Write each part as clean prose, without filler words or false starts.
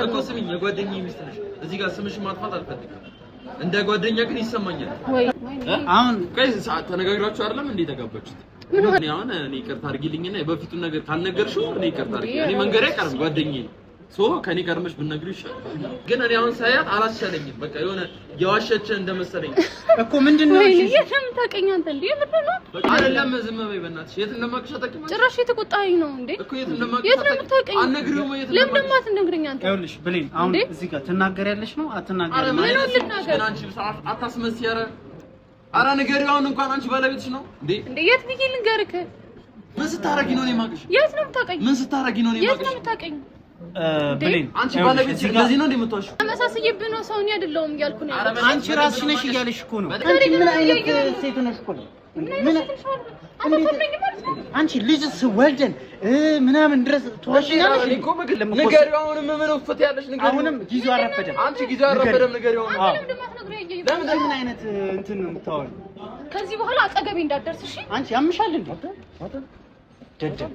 እኮ ስሚኝ የጓደኛዬ ሚስት ነሽ እዚህ ጋር ስምሽን ማጥፋት አልፈልግም እንደ ጓደኛ ግን ይሰማኛል አሁን ከዚህ ሰዓት ተነጋግራችሁ አይደለም እንዴ ተጋባችሁት እኔ አሁን እኔ ይቅርታ አድርጊልኝና የበፊቱን ነገር ካልነገርሽው እኔ ይቅርታ አድርጊ እኔ መንገሬ ቀርም ጓደኛዬ ሶ ከኔ ቀርመሽ ብትነግሪው ይሻላል ግን እኔ አሁን ሳያት አላስቻለኝም በቃ የሆነ የዋሸች እንደመሰለኝ እኮ ምንድነው እሺ የትም ታውቀኝ አንተ እንዴ ምንድነው አይደለም ዝም በይ በእናትሽ የት እንደማቅሽ ታውቂኝ ጭራሽ የተቆጣኝ ነው እንዴ እኮ የት እንደማቅሽ አነግሪውም የት ለምን ማትነግረኝ አንተ ይኸውልሽ ብሌን አሁን እዚህ ጋር ትናገሪያለሽ ነው አትናገሪም ማለት ነው አንቺ አታስመስይ ኧረ ንገሪው አሁን እንኳን አንቺ ባለቤትሽ ነው እንዴ የት ብዬ ልንገርህ ምን ስታረጊ ነው እኔ ማቅሽ የት ነው የምታውቀኝ ምን ስታረጊ ነው እኔ ማቅሽ የት ነው የምታውቀኝ ብሌን አንቺ ባለቤትሽ ለዚህ ነው እንደምትዋሽው አመሳስይብህ ነው ሰው እኔ አይደለሁም እያልኩ ነው አንቺ ራስሽ ነሽ እያለሽ እኮ ነው አንቺ ምን አይነት ሴት ነሽ እኮ ነው አንቺ ልጅስ ወልደን ምናምን ድረስ ተዋሽኛለሽ እኮ ምግብ ንገሪው አሁንም ምን ወፍት ያለሽ ንገሪው አሁንም ጊዜው አረፈደም አንቺ ጊዜው አረፈደም ንገሪው ለምን ምን አይነት እንትን ነው የምታወሪው ከዚህ በኋላ አጠገቤ እንዳትደርስ እሺ አንቺ ያምሻል እንዴ ደደብ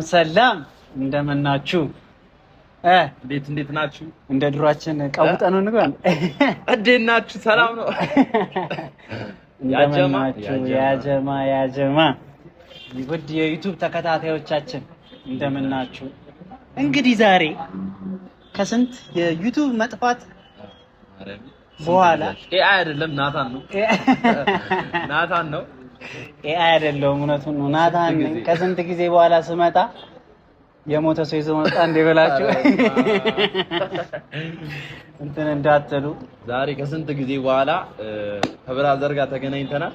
ሰላም እንደምናችሁ እንዴት ናችሁ እንደ ድሯችን ቀውጠን ነው ንገር እንዴት ናችሁ ሰላም ነው ያጀማ ውድ የዩቲዩብ ተከታታዮቻችን እንደምናችሁ እንግዲህ ዛሬ ከስንት የዩቲዩብ መጥፋት በኋላ ኤአይ አይደለም ናታን ነው ኤአይ አይደለም እውነቱን ነው ናታን ከስንት ጊዜ በኋላ ስመጣ የሞተ ሰው ይዞ መጣ እንደበላችሁ እንትን እንዳትሉ ዛሬ ከስንት ጊዜ በኋላ ከብራዘር ጋር ተገናኝተናል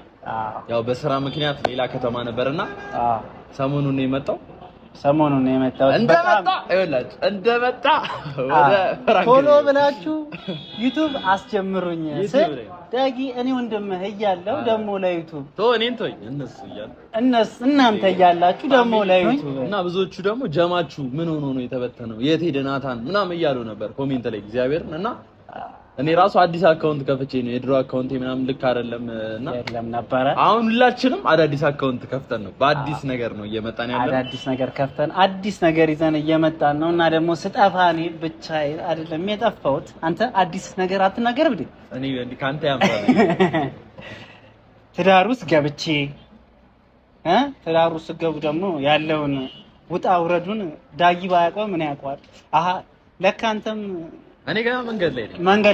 ያው በስራ ምክንያት ሌላ ከተማ ነበርና ሰሞኑን ነው የመጣው እንደመጣ ወደ ፍራንክ ቶሎ ብላችሁ ዩቲዩብ አስጀምሩኝ ዳጊ እኔ ወንድምህ እያለሁ ደሞ ለዩቲዩብ እናንተ እያላችሁ ደሞ ለዩቲዩብ እና ብዙዎቹ ደግሞ ጀማችሁ ምን ሆኖ ነው የተበተነው የት ሄደ ናታን ምናምን እያሉ ነበር ኮሜንት ላይ እግዚአብሔርን እና እኔ ራሱ አዲስ አካውንት ከፍቼ ነው የድሮ አካውንቴ ምናምን ልክ አይደለም እና የለም ነበር አሁን ሁላችንም አዳዲስ አካውንት ከፍተን ነው በአዲስ ነገር ነው እየመጣን ያለው አዳዲስ ነገር ከፍተን አዲስ ነገር ይዘን እየመጣን ነው እና ደግሞ ስጠፋኔ ብቻ አይደለም የጠፋሁት አንተ አዲስ ነገር አትናገር ብዴ እኔ ካንተ ያምራል ትዳር ውስጥ ገብቼ ትዳር ውስጥ ገቡ ደግሞ ያለውን ውጣ ውረዱን ዳጊ ባያውቀው ምን ያውቀዋል አሃ ለካ አንተም እኔ ጋር መንገድ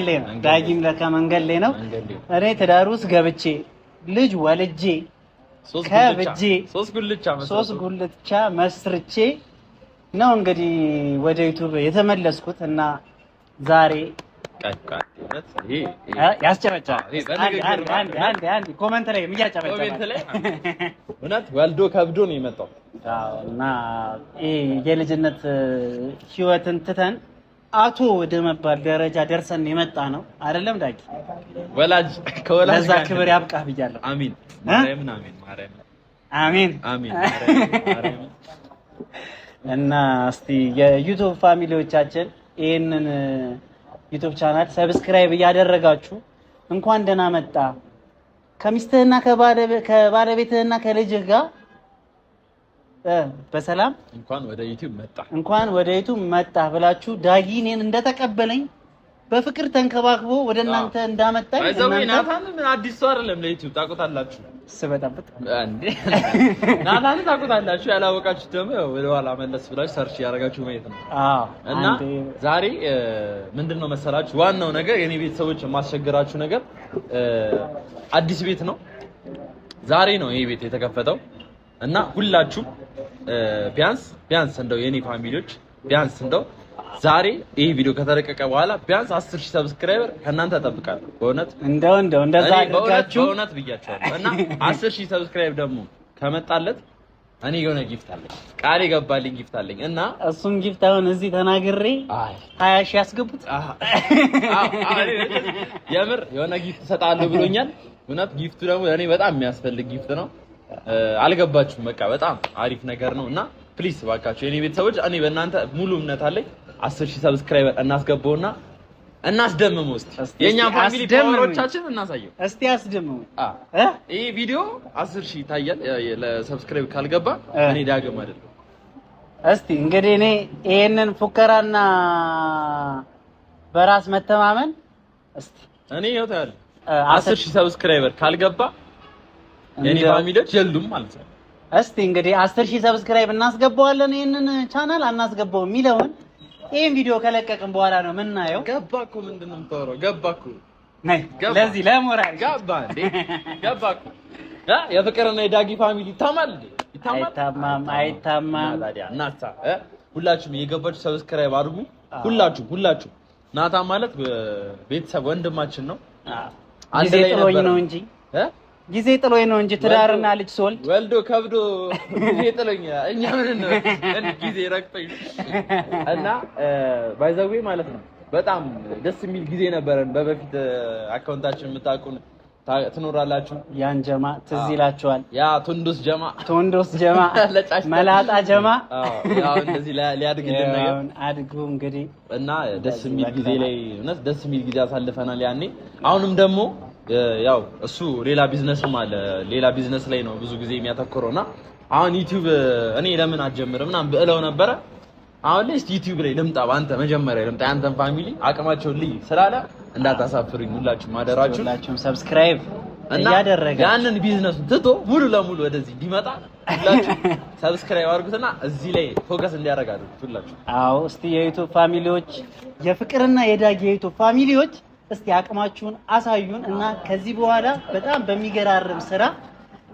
ላይ ነው ዳጊም ለካ መንገድ ላይ ነው እኔ ትዳር ውስጥ ገብቼ ልጅ ወልጄ ከብጄ ሶስት ጉልቻ መስርቼ ነው እንግዲህ ወደ ዩቲዩብ የተመለስኩት እና ዛሬ አንድ ኮሜንት ላይ እውነት ወልዶ ከብዶ ነው የመጣው እና የልጅነት ህይወትን ትተን አቶ ወደ መባል ደረጃ ደርሰን የመጣ ነው አይደለም ዳጊ ወላጅ ለዛ ክብር ያብቃህ ብያለሁ አሜን ማርያም እና እስቲ የዩቲዩብ ፋሚሊዎቻችን ይሄንን ዩቲዩብ ቻናል ሰብስክራይብ እያደረጋችሁ እንኳን ደህና መጣ ከሚስትህና ከባለቤትህና ከልጅህ ጋር በሰላም እንኳን ወደ ዩቲዩብ መጣ ብላችሁ ዳጊ እኔን እንደተቀበለኝ በፍቅር ተንከባክቦ ወደ እናንተ እንዳመጣኝ ናታን ምን አዲስ ሰው አይደለም ለዩቲዩብ ታውቁታላችሁ ስበጣበጥ እንዴ ናታን ታውቁታላችሁ ያላወቃችሁ ደግሞ ወደ ኋላ መለስ ብላችሁ ሰርች ያደርጋችሁ ማለት ነው እና ዛሬ ምንድነው መሰላችሁ ዋናው ነገር የኔ ቤተሰቦች የማስቸግራችሁ ነገር አዲስ ቤት ነው ዛሬ ነው ይሄ ቤት የተከፈተው እና ሁላችሁም ቢያንስ እንደው የኔ ፋሚሊዎች ቢያንስ እንደው ዛሬ ይሄ ቪዲዮ ከተለቀቀ በኋላ ቢያንስ 10000 ሰብስክራይበር ከእናንተ ተጠብቃለሁ በእውነት እንደዛ አድርጋችሁ በእውነት ብያችኋለሁ እና 10000 ሰብስክራይብ ደግሞ ከመጣለት እኔ የሆነ ጊፍት አለኝ ቃል የገባልኝ ጊፍት አለኝ እና እሱን ጊፍት አሁን እዚህ ተናግሬ 20000 ያስገቡት የምር የሆነ ጊፍት ሰጣለሁ ብሎኛል እውነት ጊፍቱ ደግሞ እኔ በጣም የሚያስፈልግ ጊፍት ነው አልገባችሁም በቃ በጣም አሪፍ ነገር ነው እና ፕሊስ ባካችሁ የኔ ቤተሰቦች እኔ በእናንተ ሙሉ እምነት አለኝ 10000 ሰብስክራይበር እናስገባውና እናስደምመው እስቲ የኛ ፋሚሊ ፓወሮቻችን እናሳየው እስቲ አስደምመው ይሄ ቪዲዮ 10000 ይታያል ለሰብስክራይብ ካልገባ እኔ ዳግም አይደለም እስቲ እንግዲህ እኔ ይሄንን ፉከራና በራስ መተማመን እስቲ እኔ ይወጣል 10,000 ሰብስክራይበር ካልገባ የኔ ፋሚሊዎች የሉም ማለት ነው። እስቲ እንግዲህ 10,000 ሰብስክራይብ እናስገባዋለን ይሄንን ቻናል አናስገባው የሚለውን ይሄን ቪዲዮ ከለቀቅን በኋላ ነው የምናየው። ገባኩ ምንድነው የምታወራው? ገባኩ ለዚህ ለሞራል ገባ እንዴ ገባኩ። የፍቅርና የዳጊ ፋሚሊ ይታማል እንዴ? አይታማም። እናታ ሁላችሁም የገባችሁ ሰብስክራይብ አድርጉ። ሁላችሁ ናታ ማለት ቤተሰብ ወንድማችን ነው። ጊዜ ጥሎኝ ነው እንጂ ትዳርና ልጅ ሶልድ ወልዶ ከብዶ ጊዜ ጥሎኝ እኛ ምን ነው ጊዜ ረክቶኝ እና ባይዘዌ ማለት ነው። በጣም ደስ የሚል ጊዜ ነበረን። በበፊት አካውንታችን የምታውቁን ትኖራላችሁ። ያን ጀማ ትዝ ይላችኋል። ያ ቶንዶስ ጀማ መላጣ ጀማ ያው እንደዚህ ሊያድግልን ነገር አድጉ እንግዲህ እና ደስ የሚል ጊዜ ላይ እውነት ደስ የሚል ጊዜ አሳልፈናል ያኔ። አሁንም ደግሞ ያው እሱ ሌላ ቢዝነስም አለ። ሌላ ቢዝነስ ላይ ነው ብዙ ጊዜ የሚያተኩረውና አሁን ዩቲዩብ እኔ ለምን አትጀምርም ምናምን ብለው ነበረ። አሁን ላይ ዩቲዩብ ላይ ልምጣ በአንተ መጀመሪያ ልምጣ ያንተን ፋሚሊ አቅማቸውን ልይ ስላለ እንዳታሳፍሩኝ ሁላችሁም አደራችሁን። ሁላችሁም ሰብስክራይብ እያደረጋችሁ ያንን ቢዝነስ ትቶ ሙሉ ለሙሉ ወደዚህ እንዲመጣ ሁላችሁም ሰብስክራይብ አድርጉትና እዚህ ላይ ፎከስ እንዲያደርግ አድርጉት ሁላችሁ። አዎ እስቲ የዩቲዩብ ፋሚሊዎች የፍቅርና የዳጊ የዩቲዩብ ፋሚሊዎች እስቲ አቅማችሁን አሳዩን እና ከዚህ በኋላ በጣም በሚገራርም ስራ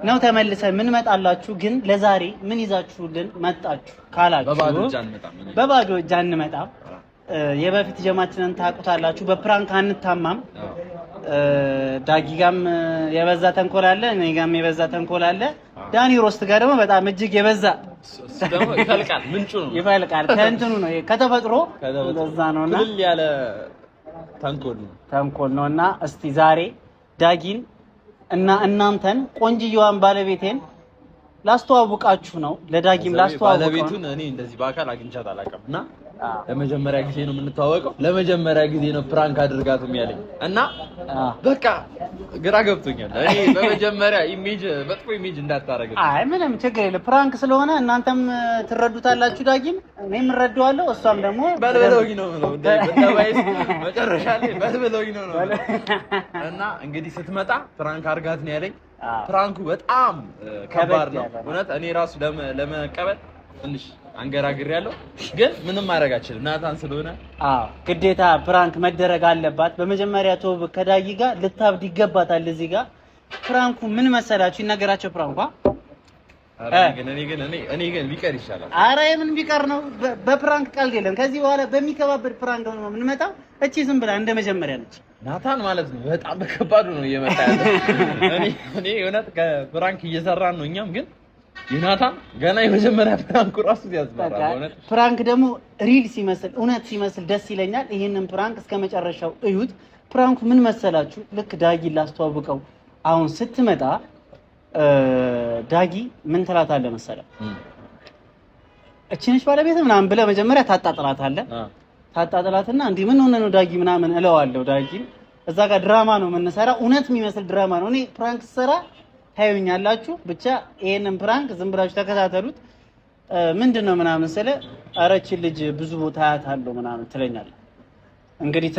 ነው ተመልሰን ምን መጣላችሁ። ግን ለዛሬ ምን ይዛችሁልን መጣችሁ ካላችሁ በባዶ እጅ አንመጣም። የበፊት ጀማችንን ታውቁታላችሁ። በፕራንክ አንታማም። ዳጊጋም የበዛ ተንኮል አለ፣ እኔጋም የበዛ ተንኮል አለ። ዳኒ ሮስት ጋር ደግሞ በጣም እጅግ የበዛ ደግሞ ይፈልቃል። ምንጩ ነው ይፈልቃል። ከእንትኑ ነው ከተፈጥሮ ለዛ ነውና ሁሉ ያለ ተንኮል ነውና እስቲ ዛሬ ዳጊን እና እናንተን ቆንጅየዋን ባለቤቴን ላስተዋውቃችሁ ነው። ለዳጊም ላስተዋውቃችሁ ባለቤቱን እኔ እንደዚህ በአካል አግኝቻት አላውቅም እና ለመጀመሪያ ጊዜ ነው የምንተዋወቀው። ለመጀመሪያ ጊዜ ነው ፕራንክ አድርጋትም ያለኝ እና በቃ ግራ ገብቶኛል። እኔ በመጀመሪያ መጥፎ ኢሜጅ እንዳታረግ። አይ ምንም ችግር የለም። ፕራንክ ስለሆነ እናንተም ትረዱታላችሁ። ዳጊም እኔም እረዳዋለሁ። እሷም ደግሞ በልበለውኝ ነው እንደባይስ መጨረሻ ላይ በልበለውኝ ነው እና እንግዲህ ስትመጣ ፕራንክ አድርጋት ነው ያለኝ። ፕራንኩ በጣም ከባድ ነው እውነት። እኔ ራሱ ለመቀበል ትንሽ አንገራግር ያለው ግን ምንም ማድረግ አልችልም። ናታን ስለሆነ ግዴታ ፕራንክ መደረግ አለባት። በመጀመሪያ ተውብ ከዳጊ ጋር ልታብድ ይገባታል። እዚህ ጋር ፕራንኩ ምን መሰላችሁ? ይናገራቸው ፕራንኳ እኔ ግን ቢቀር ይሻላል። ኧረ ምን ቢቀር ነው? በፕራንክ ቀልድ የለም። ከዚህ በኋላ በሚከባበድ ፕራንክ ነው የምንመጣው። እቺ ዝም ብላ እንደ መጀመሪያ ነች። ናታን ማለት ነው በጣም በከባዱ ነው እየመጣ ያለው። እኔ እውነት ከፕራንክ እየሰራን ነው እኛም ግን ዮናታን ገና የመጀመሪያ ፕራንክ ራሱ ያዝማራ ማለት ፕራንክ ደግሞ ሪል ሲመስል እውነት ሲመስል ደስ ይለኛል። ይሄንን ፕራንክ እስከመጨረሻው እዩት። ፕራንኩ ምን መሰላችሁ? ልክ ዳጊ ላስተዋውቀው አሁን ስትመጣ ዳጊ ምን ትላታለህ መሰለህ? እቺ ነች ባለቤት ምናምን ብለህ መጀመሪያ ታጣጥላትና እንዲህ ምን ሆነ ነው ዳጊ ምናምን እለዋለሁ። ዳጊ እዛ ጋር ድራማ ነው የምንሰራ፣ እውነት የሚመስል ድራማ ነው። እኔ ፕራንክ ስሰራ ታዩኛላችሁ። ብቻ ይሄንን ፕራንክ ዝም ብላችሁ ተከታተሉት። ምንድነው ምናምን ስለ አረቺ ልጅ ብዙ ቦታ አያታለሁ ምናምን ትለኛለህ። እንግዲህ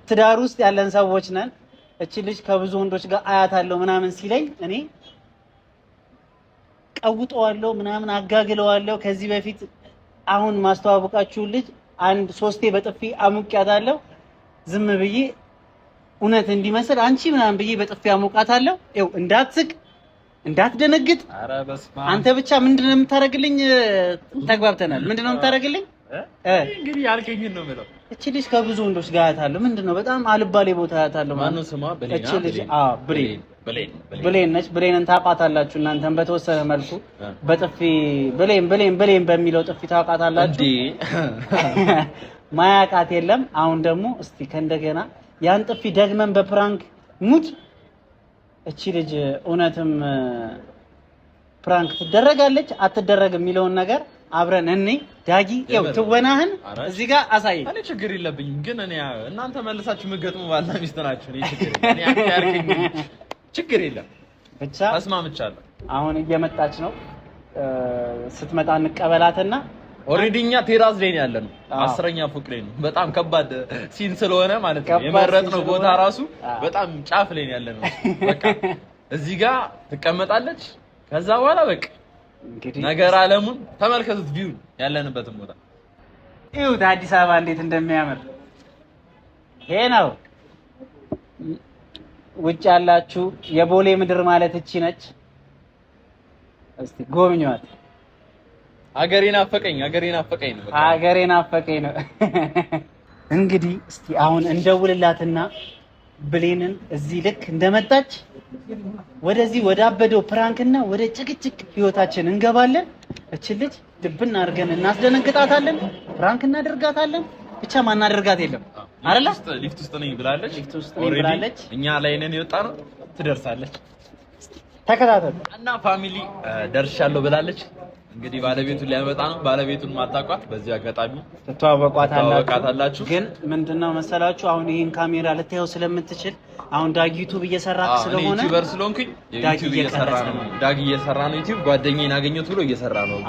ትዳር ውስጥ ያለን ሰዎች ነን። እቺ ልጅ ከብዙ ወንዶች ጋር አያታለሁ ምናምን ሲለኝ እኔ ቀውጠዋለሁ ምናምን አጋግለዋለሁ። ከዚህ በፊት አሁን ማስተዋወቃችሁ ልጅ አንድ 3 በጥፊ አሙቂያታለሁ። ዝም ብዬ እውነት እንዲመስል አንቺ ምናምን ብዬ በጥፊ አሙቃታለሁ። ይኸው እንዳትስቅ እንዳትደነግጥ። አንተ ብቻ ምንድነው የምታረግልኝ? ተግባብተናል። ምንድነው የምታረግልኝ? እንግዲህ ያልከኝን ነው የምለው። እቺ ልጅ ከብዙ ወንዶች ጋር አያታለሁ። ምንድነው በጣም አልባሌ ቦታ አያታለሁ። ማነው ስሟ? እቺ ልጅ ብሌን ነች። ብሌንን ታውቃታላችሁ እናንተም በተወሰነ መልኩ በጥፊ ብሌን በሚለው ጥፊ ታውቃታላችሁ። ማያውቃት የለም። አሁን ደግሞ እስቲ ከእንደገና ያን ጥፊ ደግመን በፕራንክ ሙድ እቺ ልጅ እውነትም ፕራንክ ትደረጋለች አትደረግም የሚለውን ነገር አብረን እኔ ዳጊ ያው ትወናህን እዚህ ጋር አሳይ። እኔ ችግር የለብኝም ግን እኔ እናንተ መልሳችሁ መገጥሙ ባልና ሚስት ናችሁ። እኔ ችግር የለም ብቻ አስማምቻለሁ። አሁን እየመጣች ነው። ስትመጣ እንቀበላትና ኦሬዲ እኛ ቴራዝ ላይ ያለነው 10ኛ ፎቅ ላይ ነው። በጣም ከባድ ሲን ስለሆነ ማለት ነው የመረጥነው ቦታ ራሱ በጣም ጫፍ ላይ ያለነው። በቃ እዚህ ጋር ትቀመጣለች። ከዛ በኋላ በቃ እንግዲህ ነገር አለሙን ተመልከቱት። ቪው ያለንበትን ቦታ ይሁት አዲስ አበባ እንዴት እንደሚያምር ይሄ ነው። ውጭ ያላችሁ የቦሌ ምድር ማለት እቺ ነች። እስቲ ጎብኙት። አገሬን አፈቀኝ ነው። አገሬን አፈቀኝ ነው። እንግዲህ እስቲ አሁን እንደውልላትና ብሌንን እዚህ ልክ እንደመጣች ወደዚህ ወደ አበደው ፕራንክና ወደ ጭቅጭቅ ህይወታችን እንገባለን። እቺ ልጅ ድብና አድርገን እናስደነግጣታለን፣ ፕራንክ እናደርጋታለን። ብቻ ማናደርጋት የለም አይደለ? ሊፍት ውስጥ ነኝ ብላለች። እኛ ላይ ነን የወጣነው። ትደርሳለች። ተከታተሉ እና ፋሚሊ ደርሻለሁ ብላለች። እንግዲህ ባለቤቱን ሊያመጣ ነው። ባለቤቱን ማጣቋት በዚህ አጋጣሚ ተተዋወቋታላችሁ። ግን ምንድነው መሰላችሁ አሁን ይሄን ካሜራ ልታየው ስለምትችል አሁን ዳጊ ዩቲዩብ እየሰራ ስለሆነ ዩቲዩበር ስለሆንኩኝ ዩቲዩብ እየሰራ ነው። ዳጊ እየሰራ ነው ዩቲዩብ ጓደኛዬን አገኘሁት ብሎ እየሰራ ነው።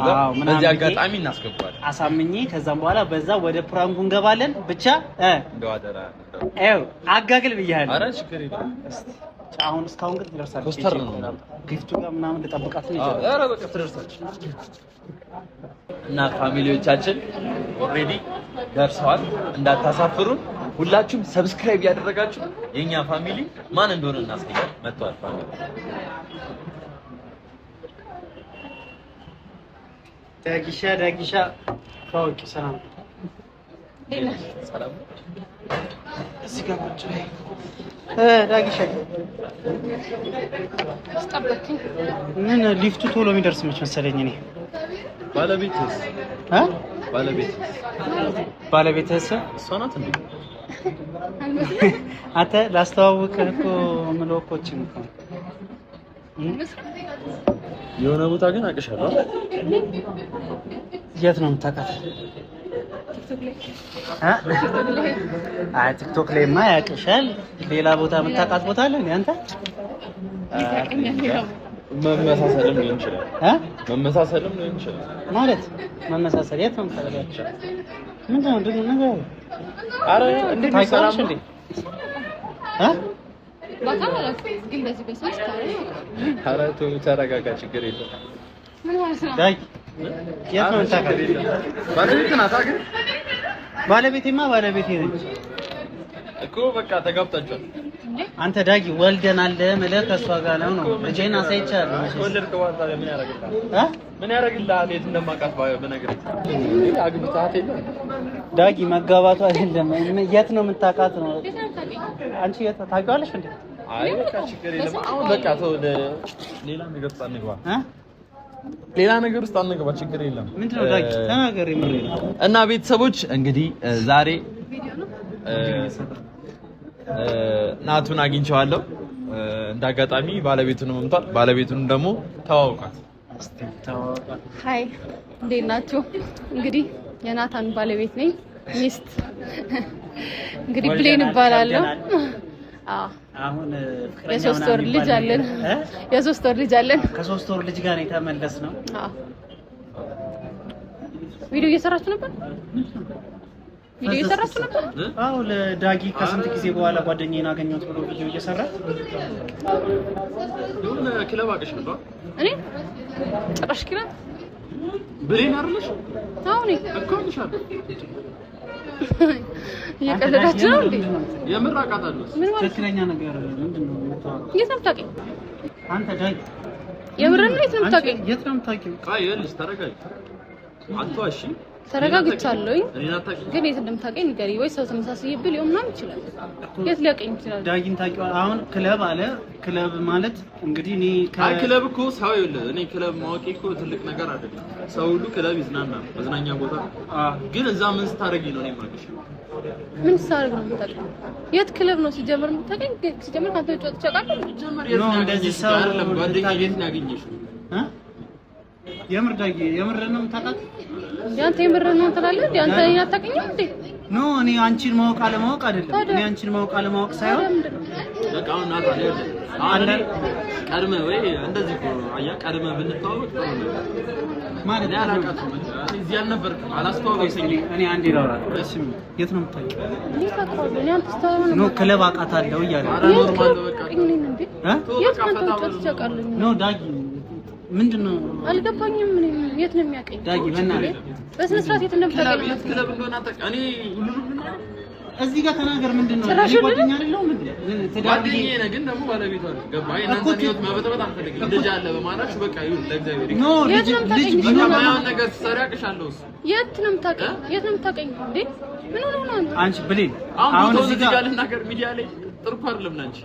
በዚህ አጋጣሚ እናስገባለን አሳምኜ። ከዛም በኋላ በዛ ወደ ፕራንኩ እንገባለን። ብቻ እንደዋደራ አጋግል ብያለሁ። አረ ችግር የለም። አሁን እስካሁን ግን ትደርሳለች። ኮስተር ነው ጊፍቱ ጋር ምናምን ልጠብቃት ነው ይችላል። አረ በቃ ትደርሳለች። እና ፋሚሊዎቻችን ኦሬዲ ደርሰዋል። እንዳታሳፍሩን። ሁላችሁም ሰብስክራይብ ያደረጋችሁ የኛ ፋሚሊ ማን እንደሆነ እናስገኛለን። መጥቷል ፋሚሊ ዳጊሻ ታውቂ ሰላም ሰላም እዚህ ጋር ቁጭ ላይ ዳጊሻ ምን ሊፍቱ ቶሎ የሚደርስ መች መሰለኝ እኔ ባለቤትስ እሷ ናት እንዴ? አንተ ላስተዋውቅህ እኮ ምሎኮችን እኮ የሆነ ቦታ ግን አውቅሻለሁ። የት ነው የምታውቃት? ቲክቶክ ላይማ ያውቅሻል። ሌላ ቦታ የምታውቃት ቦታ አለ እንዴ አንተ? መመሳሰልም ሊሆን ይችላል። ማለት መመሳሰል የት ነው የምታውቃቸው? ምንድን ነው ደግሞ ነገር? አረ እንዴት ታውቃለሽ እንዴ? ግን በዚህ በሰዎች አረ ተረጋጋ፣ ችግር የለም። ዳይ የት ነው የምታውቃቸው? ባለቤት ናት ግን ባለቤቴማ ባለቤቴ ነች እኮ በቃ ተጋብታችኋል። አንተ ዳጊ ወልደናል ማለት ከሷ ጋር ነው ልጄን አሳይቻለሁ። ወልደርክ ዋታ ምን ያደርግልሃል? የት እንደማውቃት በነገርህ አግብተሃት የለም ዳጊ መጋባቱ አይደለም። የት ነው የምታውቃት ነው? አንቺ የት ታውቂዋለሽ እንዴ? አይ በቃ ችግር የለም። አሁን በቃ ተው፣ ሌላ ነገር ውስጥ አንግባ። ሌላ ነገር ውስጥ አንግባ፣ ችግር የለም። ምንድነው ዳጊ ተናገር። የምሬ ነው። እና ቤተሰቦች እንግዲህ ዛሬ ናቱን አግኝቼዋለሁ። እንዳጋጣሚ ባለቤቱን መምጣት ባለቤቱን ደግሞ ተዋውቃት። ሃይ እንዴት ናችሁ? እንግዲህ የናታን ባለቤት ነኝ። ሚስት እንግዲህ ብሌን እባላለሁ። አሁን የሶስት ወር ልጅ አለን። ከ3 ወር ልጅ ጋር የተመለስነው። ቪዲዮ እየሰራችሁ ነበር? አዎ ለዳጊ ከስንት ጊዜ በኋላ ጓደኛዬን አገኘሁት ብሎ ቪዲዮ እየሰራ ዱን ክለብ አቅሻለሁ። እኔ ጭራሽ ክለብ ብሌን አይደለሽ? አዎ ነኝ እኮ አቅሻለሁ። እየቀለዳችሁ ነው እንዴ? የምር አውቃታለሁ። ምን ማለት ትክክለኛ ነገር ምንድነው? የት ነው የምታውቂኝ? አንተ ዳጊ የምር ነው የት ነው የምታውቂኝ? የት ነው የምታውቂው? አይ ይኸውልሽ ተረጋጊ። አትዋሺ። ተረጋግቻለሁኝ ግን የት እንደምታውቀኝ ንገሪ። ወይ ሰው ተመሳሳይብል ይሆን ምናምን ይችላል። የት ሊያውቀኝ ይችላል? ዳጊን ታውቂዋለህ? አሁን ክለብ አለ። ክለብ ማለት እንግዲህ እኔ አይ ክለብ እኮ ሰው ይኸውልህ፣ እኔ ክለብ ማወቄ እኮ ትልቅ ነገር አይደለም። ሰው ሁሉ ክለብ ይዝናናል፣ መዝናኛ ቦታ። ግን እዛ ምን ስታረጊ ነው እኔ የማውቅሽ? ምን ስታረግ ነው የምታውቀኝ? የት ክለብ ነው ሲጀምር የምታውቀኝ? ሲጀምር ካንተ ወጭ ወጥቼ አውቃለሁ? ሲጀምር የት ነው እንደዚህ ሰው አይደለም። ጓደኛዬ የት ነው ያገኘሽው? የምር ዳጊ የምር ነው የምታውቃት? ያንተ የምር ነው ትላለህ ያንተ አታውቅኝም እንዴ ኖ እኔ አንቺን ማወቅ አለማወቅ አይደለም እኔ አንቺን ማወቅ አለማወቅ ሳይሆን በቃ አሁን ናታ አለ ቀድመ ወይ እንደዚህ አያ ቀድመ ብንተዋወቅ ጥሩ ነው ማለት ያላቀቱ እዚህ አልነበርኩም አላስተዋወቀኝ እኔ አንዴ ላውራ እሺ የት ነው የምታውቂው እኔ ታውቃለህ እኔ አንተ ስታወራ ኖ ክለብ አውቃታለሁ እያለ ኖርማል በቃ የት ነው ታውቃለህ ኖ ዳጊ ምንድነው አልገባኝም ምን የት ነው የሚያውቀኝ ዳጊ በእናትህ በስነ ስርዓት የት እንደምታውቀኝ ክለብ እንደሆነ እኔ ሁሉንም እዚህ ጋር ተናገር ምንድነው እኔ ጓደኛ አይደለሁ ምንድነው ጓደኛዬ ነህ ግን ደግሞ ባለቤቷ ነው ገባ የእናንተን ህይወት መበጥበጥ አልፈልግም ልጅ አለ በማለት በቃ ይሁን ለእግዚአብሔር ኖ ልጅ ቢኖር ነገር ሰራ ያቅሻለሁ እሱ የት ነው የምታውቀኝ እንዴ ምን ሆነ ነው አንቺ ብሌን አሁን እዚህ ጋር ልናገር ሚዲያ ላይ ጥርኩ አይደለም ናንቺ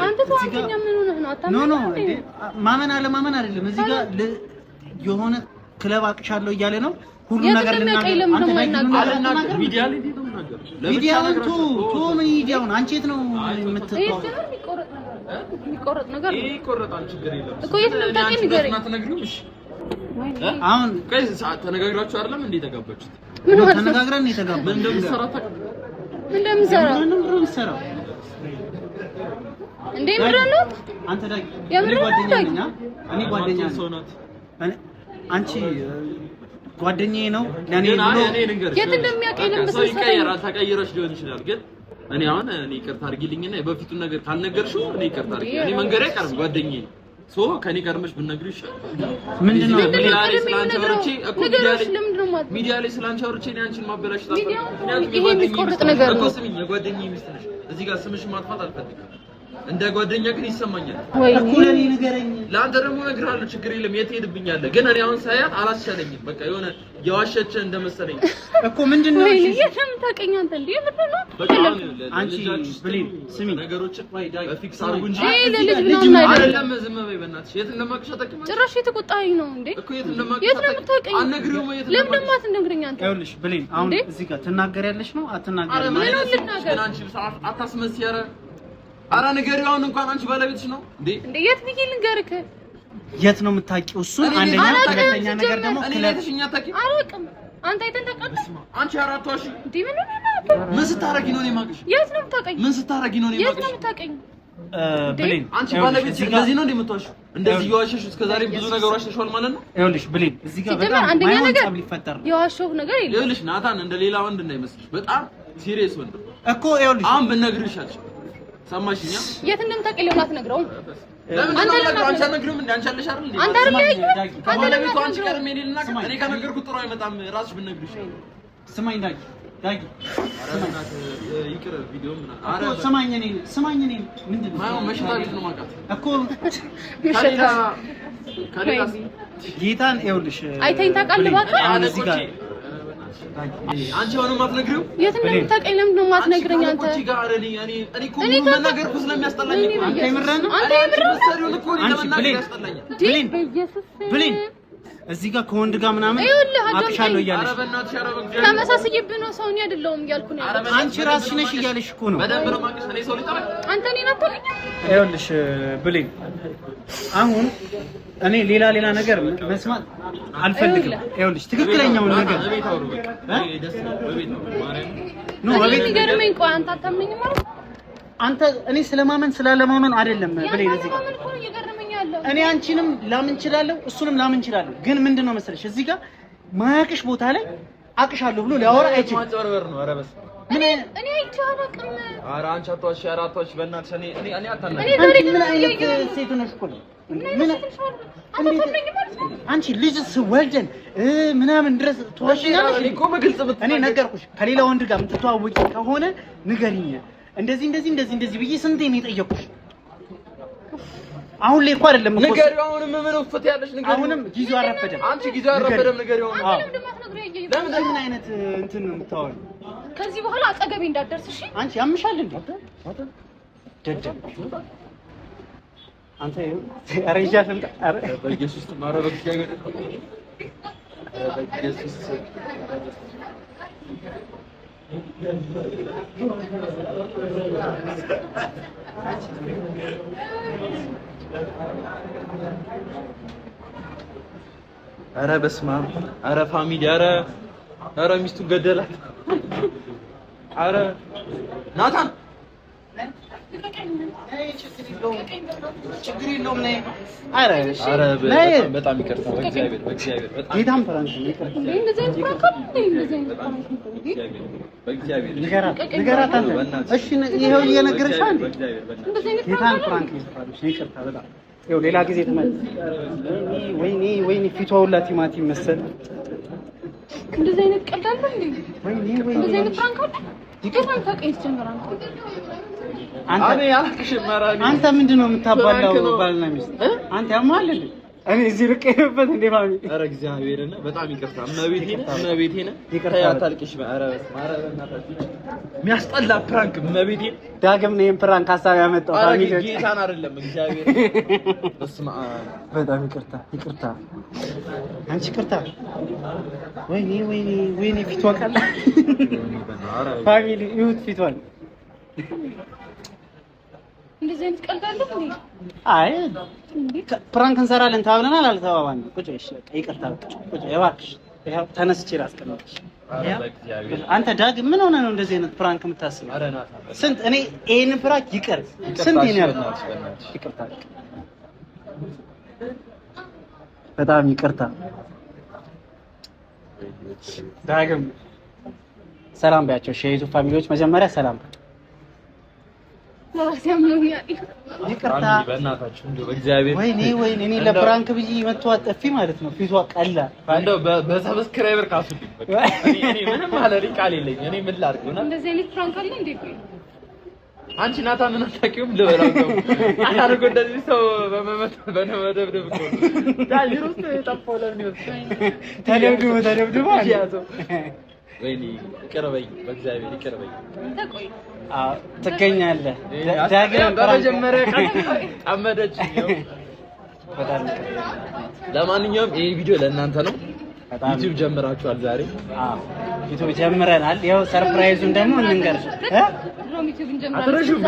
አንተ ተዋንተኛ ምን ሆነ ነው አታምን ኖ እንዴ ማመን አለ ማመን አይደለም እዚህ ጋር የሆነ ክለብ አቅሻለሁ እያለ ነው ሁሉ ነገር ልናገር ሚዲያ ላይ ነው ነገር ሚዲያውን ቱ ሚዲያውን አንቺ የት ነው የምትተው የሚቆረጥ ነገር ይቆረጣል ችግር የለም እኮ የት ነው የምታውቀኝ ንገረኝ ተነግሪው እሺ አሁን ከዚህ ሰዓት ተነጋግራችሁ አይደለም እንዴ ተጋባችሁት ምን ተነጋግረን የተጋባ ምን እንደምትሰራ እንደምትሰራው እንዴ ምንድን ነው አንተ ዳጊ እኔ ጓደኛ ነኝ እኔ ጓደኛ ነኝ አንቺ ጓደኛዬ ነው ለኔ ብሎ የት እንደሚያውቀኝ ለምሳሌ ይቀየራል ተቀይረሽ ሊሆን ይችላል ግን እኔ አሁን እኔ ይቅርታ አድርጊልኝና የበፊቱን ነገር ካልነገርሽው እኔ ይቅርታ አድርጊ እኔ መንገሬ ቀርብ ጓደኛዬ ሶ ከኔ ቀርመሽ ብትነግሪው ይሻላል ምንድነው ሚዲያ ላይ ስላንቺ አውርቼ እኔ አንቺን ማበላሽ ታውቃለሽ እኮ ስሚኝ የጓደኛዬ ሚስት ነሽ እዚህ ጋር ስምሽን ማጥፋት አልፈልግም እንደ ጓደኛ ግን ይሰማኛል እኮ ለኔ ንገረኝ ለአንተ ደግሞ እነግርሃለሁ ችግር የለም የት ሄድብኛለህ ግን እኔ አሁን ሳያት አላስቻለኝም በቃ የሆነ የዋሸች እንደመሰለኝ እኮ ምንድነው እሺ የሰምታቀኝ አንተ እንዴ ምንድነው አንቺ ብሌን ስሚ ነገሮችን በፊክስ አድርጉ እንጂ ልጅ ነው አይደለም ዝም በይ በእናትሽ የት እንደማቅሽ አታውቂም ጭራሽ የተቆጣኝ ነው እንዴ እኮ የት እንደማቅሽ የት ነው የምታውቀኝ አትነግሪውም የት ለምን ደግሞ አትነግረኝ አንተ ይኸውልሽ ብሌን አሁን እዚህ ጋር ትናገሪያለሽ ነው አትናገሪም ማለት ነው አንቺ አታስመስይ ኧረ አራ ንገሪው አሁን እንኳን አንቺ ባለቤትሽ ነው እንዴ የት ብዬ ልንገርህ የት ነው የምታውቂው እሱን አንደኛ ሁለተኛ ነገር ደግሞ ክለሽኛ ታውቂ አላውቅም አንተ አይተን ተቀደስ አንቺ አራቷ እሺ እንዴ ምን ስታረጊ ነው እኔ ማቅሽ የት ነው የምታውቀኝ ምን ስታረጊ ነው እኔ ማቅሽ የት ነው የምታውቀኝ ብሌን አንቺ ባለቤትሽ እንደዚህ ነው እንደምትዋሺው እንደዚህ የዋሸሽ እስከዛሬ ብዙ ነገሮች ተሽዋል ማለት ነው ይኸውልሽ ብሌን እዚህ ጋር በጣም አንደኛ ነገር ሊፈጠር የዋሸው ነገር የለም ይኸውልሽ ናታን እንደ ሌላ ወንድ እንዳይመስልሽ በጣም ሲሪየስ ወንድ እኮ ይኸውልሽ አሁን ብነግርሽ አልሽ ሰማሽኛ የት እንደምታውቀኝ ለምን አትነግረውም ለምን አንተ አትነግሪውም እንዴ አንቺ አለሽ አይደል እንዴ አንተ አይደል ከባለቤቱ አንቺ ጋር ምን ይልና እኔ ከነገርኩት ጥሩ አይመጣም ራስሽ ብነግርሽ ስማኝ ዳጊ ይቅር ቪዲዮ ምናምን አረ ስማኝ እኔ ምንድነው ማው መሽታ ቤት ነው ማውቃት እኮ ከሌላ ጌታን ይኸውልሽ አይተኝ ታውቃለህ እባክህ እዚህ ጋር አንቺ አሁንም አትነግሪው የት እንደምታውቀኝ ለምን ነው የማትነግረኝ አንተ አንቺ ጋር እኔ እኮ መናገር እኮ ስለሚያስጠላኝ አንተ የምረህ ነው አንተ የምረህ እኮ ለመናገር ያስጠላኛል ብሌን እዚህ ጋር ከወንድ ጋር ምናምን አቅሻለሁ እያለሽ ተመሳስዬብህ ነው ሰው እኔ አይደለሁም እያልኩ ነው አንቺ ራስሽ ነሽ እያለሽ እኮ ነው በደንብ ነው ማቅሽ እኔ ሰው ሊጠራ አንተ እኔን አታውቅኝም ይኸውልሽ ብሌን አሁን እኔ ሌላ ነገር መስማት አልፈልግም ይኸውልሽ ትክክለኛውን ነገር በቤት አውሩ በቃ ደስ ነው በቤት ነው ማርያም ነው በቤት ይገርመኝ ቆይ አንተ አታምነኝም ማለት አንተ እኔ ስለማመን ስላለማመን አይደለም ብሌን እዚህ ጋር እኔ አንቺንም ላምን እችላለሁ እሱንም ላምን እችላለሁ ግን ምንድነው መሰለሽ እዚህ ጋር ማያቅሽ ቦታ ላይ አቅሻለሁ ብሎ ሊያወራ አይችልም ማጭበርበር ነው ኧረ በስ እኔ አይቻላቅም ኧረ አንቺ አትዋሺ በእናትሽ እኔ አታናግሪኝ ምን አይነት ሴት ነሽ እኮ ምን አንቺ ልጅ ወልደን ምናምን ድረስ ተዋሽኛለሽ እኮ በግልጽ እኔ ነገርኩሽ ከሌላ ወንድ ጋር የምትተዋወቂ ከሆነ ንገሪኝ እንደዚህ ብዬ ስንቴ ነው የጠየኩሽ አሁን ላይ እኮ አይደለም እኮ ንገሪው አሁንም ምን ወፍት ያለሽ ንገሪው አሁንም ጊዜው አረፈደም አንቺ ጊዜው አረፈደም ንገሪው ለምን ምን አይነት እንትን ነው የምታወሪው ከዚህ በኋላ አጠገቤ እንዳትደርስ እሺ አንቺ ያምሻል እንዴ ደደብ አንተ አረጃ ሰምታ አረ በኢየሱስ ማረበክ ያገደ በኢየሱስ ኧረ በስመ አብ! ኧረ ፋሚሊ! ኧረ ሚስቱን ገደላት! ኧረ ናታን ችግር የለውም ነይ። ኧረ በጣም ይቅርታ በእግዚአብሔር ጌታም ፍራንክ ነው። ይቅርታ ንገራት አንተ። እሺ ይኸው እየነገረሽ አንዴ ጌታን ፍራንክ ነው። ይቅርታ በጣም ይኸው ሌላ ጊዜ ትመጣ። ወይኔ ፊቷ ሁላ ቲማቲም መሰለ። እንደዚህ አይነት ቀልድ አለ እንዴ? ወይኔ እንደዚህ አይነት ፍራንክ አለ? ጌታን ታውቂያለሽ ጀመረ አንተ ምንድን ነው የምታባላው? ባልና ሚስት አንተ ያማል እንዴ? እኔ እዚህ ልቀየበት እንዴ? ፋሚ ኧረ እግዚአብሔርን በጣም ይቅርታ። እመቤቴን ይቅርታ ያታልቅሽ። ኧረ የሚያስጠላ ፕራንክ እመቤቴን። ዳግም ነው ይሄን ፕራንክ ሀሳብ ያመጣው ፋሚ ጌታን አይደለም እግዚአብሔር። በስመ አብ በጣም ይቅርታ። አንቺ ይቅርታ። ወይኔ ፊቷ ቀላ። ፋሚሊ ይሁት ፊቷን እንደዚህ አይነት ቀልድ አለ እንዴ? አይ ፕራንክ እንሰራለን ተባብለናል አልተባባልንም። ቁጭ እሺ በቃ ይቅርታ። ቁጭ እባክሽ። ይኸው ተነስቼ ላስቀምጥሽ። አንተ ዳግም ምን ሆነህ ነው እንደዚህ አይነት ፕራንክ የምታስበው? ስንት እኔ ይሄን ፕራንክ ይቅር ስንት ይሄን ያልኩት ይቅርታ። በጣም ይቅርታ ዳግም። ሰላም ባያቸው ሼይቱ ፋሚሊዎች መጀመሪያ ሰላም ይቅርታ በእናታችሁ እንደው በእግዚአብሔር። ወይኔ እኔ ለፕራንክ ብዬ መጥቷት ጠፊ ማለት ነው። ፊቷ ቀላ። እንደው በሰብስክራይበር ካሱልኝ በቃ እኔ ምንም ማለት ቃል የለኝም። እኔ ምን ላድርግ ነው? እንደዚህ አይነት ፍራንክ አለ እንዴ? አንቺ ናታንን አታውቂውም? ልበላው ነው አታርጎ እንደዚህ ሰው በመደብደብ እኮ ዳሊሩ ውስጥ የጠፋው ለምን ይወስድ? ተደብድቦ ያዘው። ወይኔ ይቅር በይ በእግዚአብሔር ይቅር በይ። ተቆይ ትገኛለህ ዳግም በመጀመሪያ ቀን አመደች ነው። በጣም ለማንኛውም ይሄ ቪዲዮ ለእናንተ ነው። ዩቲዩብ ጀምራችኋል ዛሬ? አዎ ዩቲዩብ ጀምረናል። ያው ሰርፕራይዙን ደግሞ እንንገርሽ አትረሹም።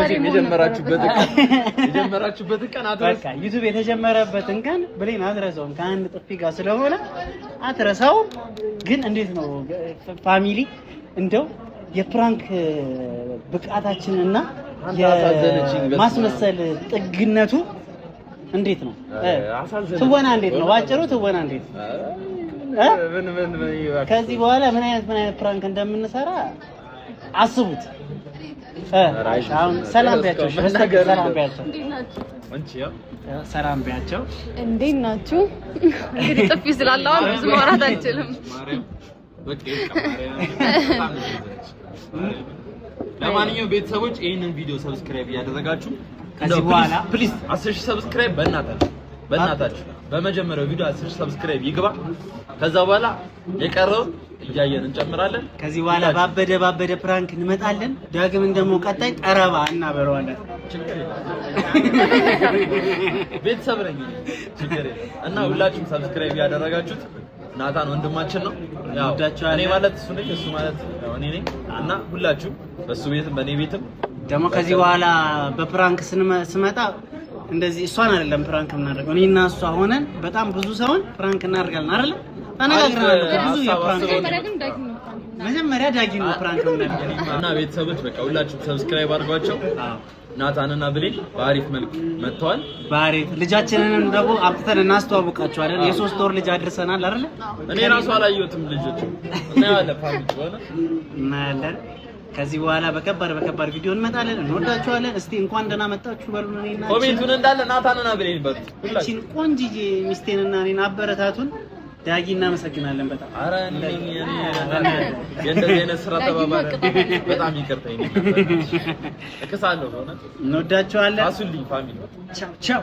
የጀመራችሁበትን ቀን አትረሱ። በቃ ዩቲዩብ የተጀመረበትን ቀን ብሌን አትረሳውም። ከአንድ ጥፊ ጋር ስለሆነ አትረሳውም። ግን እንዴት ነው ፋሚሊ እንደው የፕራንክ ብቃታችንና የማስመሰል ጥግነቱ እንዴት ነው? ትወና እንዴት ነው? ባጭሩ ትወና እንዴት ነው? ከዚህ በኋላ ምን አይነት ፕራንክ እንደምንሰራ አስቡት። አሁን ሰላም ቢያቸው ሰላም ቢያቸው እንዴት ናችሁ? እንግዲህ ጥፊ ስላለው ብዙ ማውራት አልችልም። ለማንኛውም ቤተሰቦች ይሄንን ቪዲዮ ሰብስክራይብ እያደረጋችሁ ከዚህ በኋላ ፕሊዝ 10,000 ሰብስክራይብ በእናታችሁ በመጀመሪያው ቪዲዮ 10,000 ሰብስክራይብ ይግባ። ከዛ በኋላ የቀረው እያየን እንጨምራለን። ከዚህ በኋላ ባበደ ፕራንክ እንመጣለን። ዳግምን ደግሞ ቀጣይ ጠረባ እናበረዋለን። ቤተሰብ ነኝ ችግር የለም። እና ሁላችሁም ሰብስክራይብ ያደረጋችሁት ናታን ወንድማችን ነው። ያው እኔ ማለት እሱ ነኝ፣ እሱ ማለት ያው እኔ ነኝ። እና ሁላችሁም በሱ ቤትም በእኔ ቤትም ደግሞ ከዚህ በኋላ በፕራንክ ስመጣ እንደዚህ እሷን አይደለም ፕራንክ የምናደርገው እኔ እና እሷ ሆነን በጣም ብዙ ሰውን ፕራንክ እናደርጋለን አይደል? ተነጋግረናል። ብዙ የፕራንክ መጀመሪያ ዳጊ ነው ፕራንክ የምናደርገው። እና ቤተሰቦች በቃ ሁላችሁም ሰብስክራይብ አድርጓቸው። ናታንና ብሌን በአሪፍ መልክ መጥተዋል። በአሪፍ ልጃችንንም ደግሞ አብተን እናስተዋውቃቸዋለን። የ3 ወር ልጅ አድርሰናል አይደል? እኔ ራሱ አላየሁትም ልጆቹ እና ያለ ፋሚሊ ሆነ እናያለን። ከዚህ በኋላ በከባድ ቪዲዮ እንመጣለን። እንወዳችኋለን። እስቲ እንኳን ደህና መጣችሁ በሉን። እኔና ኮሜንቱን እንዳለ ናታንና ብሌን በሉ። ሁላችን ቆንጂዬ ሚስቴንና እኔን አበረታቱን። ዳጊ እናመሰግናለን በጣም። አረ የእንደዚህ አይነት ስራ ተባባሪ በጣም ይቅርታ። እከሳለሁ። እንወዳችኋለን። አሱልኝ ፋሚሊ። ቻው ቻው።